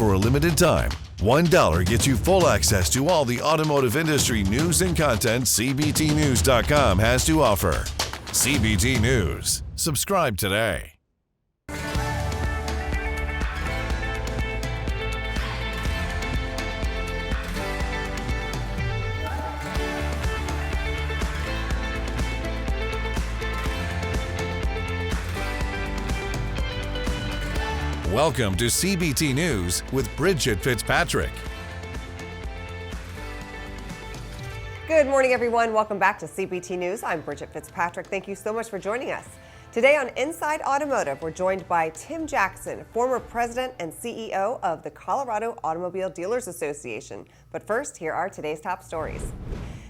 For a limited time, $1 gets you full access to all the automotive industry news and content CBTNews.com has to offer. CBT News. Subscribe today. Welcome to CBT News with Bridget Fitzpatrick. Good morning, everyone. Welcome back to CBT News. I'm Bridget Fitzpatrick. Thank you so much for joining us. Today on Inside Automotive, we're joined by Tim Jackson, former president and CEO of the Colorado Automobile Dealers Association. But first, here are today's top stories.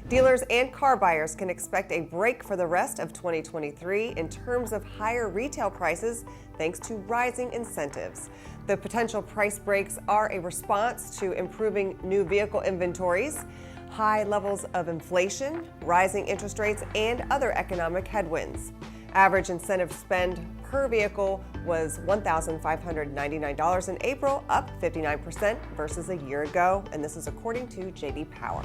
Dealers and car buyers can expect a break for the rest of 2023 in terms of higher retail prices thanks to rising incentives. The potential price breaks are a response to improving new vehicle inventories, high levels of inflation, rising interest rates, and other economic headwinds. Average incentive spend per vehicle was $1,599 in April, up 59% versus a year ago, and this is according to J.D. Power.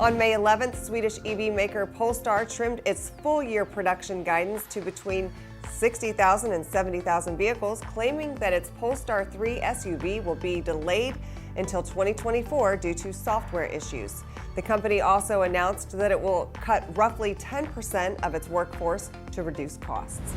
On May 11th, Swedish EV maker Polestar trimmed its full-year production guidance to between 60,000 and 70,000 vehicles, claiming that its Polestar 3 SUV will be delayed until 2024 due to software issues. The company also announced that it will cut roughly 10% of its workforce to reduce costs.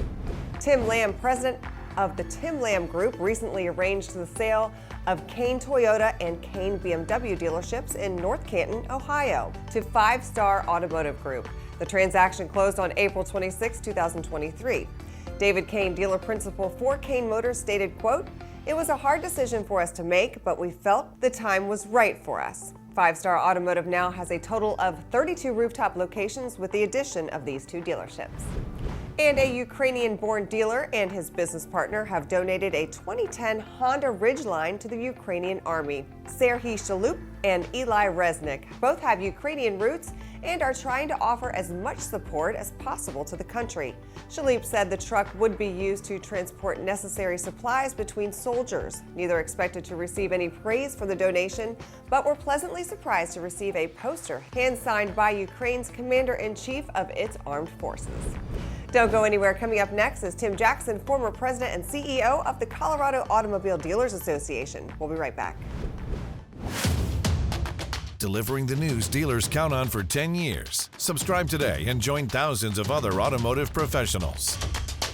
Tim Lamb, president of the Tim Lamb Group, recently arranged the sale of Kane Toyota and Kane BMW dealerships in North Canton, Ohio, to Five Star Automotive Group. The transaction closed on April 26, 2023. David Kane, dealer principal for Kane Motors, stated, quote, "It was a hard decision for us to make, but we felt the time was right for us." Five Star Automotive now has a total of 32 rooftop locations with the addition of these two dealerships. And a Ukrainian-born dealer and his business partner have donated a 2010 Honda Ridgeline to the Ukrainian Army. Serhiy Shalup and Eli Resnick both have Ukrainian roots and are trying to offer as much support as possible to the country. Shalup said the truck would be used to transport necessary supplies between soldiers. Neither expected to receive any praise for the donation, but were pleasantly surprised to receive a poster hand-signed by Ukraine's commander-in-chief of its armed forces. Don't go anywhere. Coming up next is Tim Jackson, former president and CEO of the Colorado Automobile Dealers Association. We'll be right back. Delivering the news dealers count on for 10 years. Subscribe today and join thousands of other automotive professionals.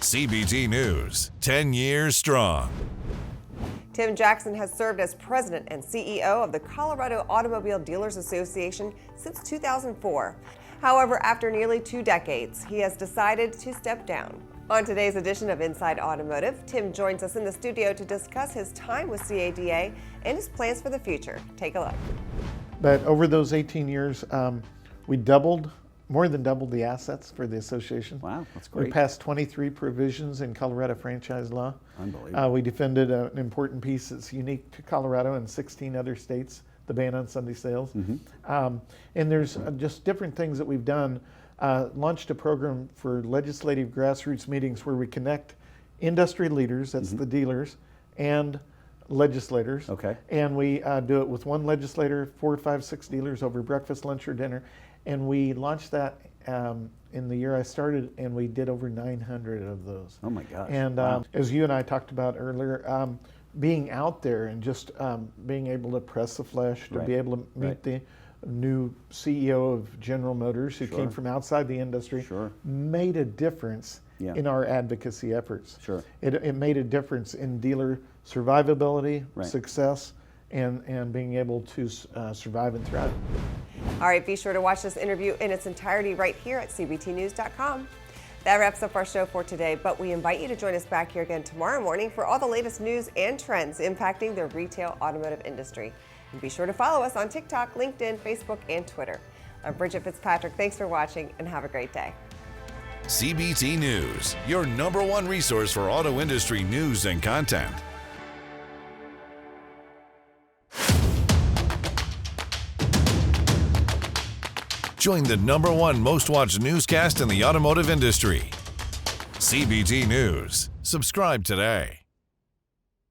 CBT News, 10 years strong. Tim Jackson has served as president and CEO of the Colorado Automobile Dealers Association since 2004. However, after nearly 2 decades, he has decided to step down. On today's edition of Inside Automotive, Tim joins us in the studio to discuss his time with CADA and his plans for the future. Take a look. But over those 18 years, we more than doubled the assets for the association. Wow, that's great. We passed 23 provisions in Colorado franchise law. Unbelievable. We defended an important piece that's unique to Colorado and 16 other states, the ban on Sunday sales. And there's just different things that we've done. Launched a program for legislative grassroots meetings where we connect industry leaders, that's the dealers, and legislators. Okay. And we do it with one legislator, 4, 5, 6 dealers over breakfast, lunch, or dinner. And we launched that in the year I started, and we did over 900 of those. Oh my gosh. And wow. As you and I talked about earlier, being out there and just being able to press the flesh, to be able to meet the new CEO of General Motors who came from outside the industry, made a difference in our advocacy efforts. It made a difference in dealer survivability, success, and being able to survive and thrive. All right, be sure to watch this interview in its entirety right here at CBTnews.com. That wraps up our show for today, but we invite you to join us back here again tomorrow morning for all the latest news and trends impacting the retail automotive industry. And be sure to follow us on TikTok, LinkedIn, Facebook, and Twitter. I'm Bridget Fitzpatrick. Thanks for watching, and have a great day. CBT News, your #1 resource for auto industry news and content. Join the #1 most watched newscast in the automotive industry. CBT News. Subscribe today.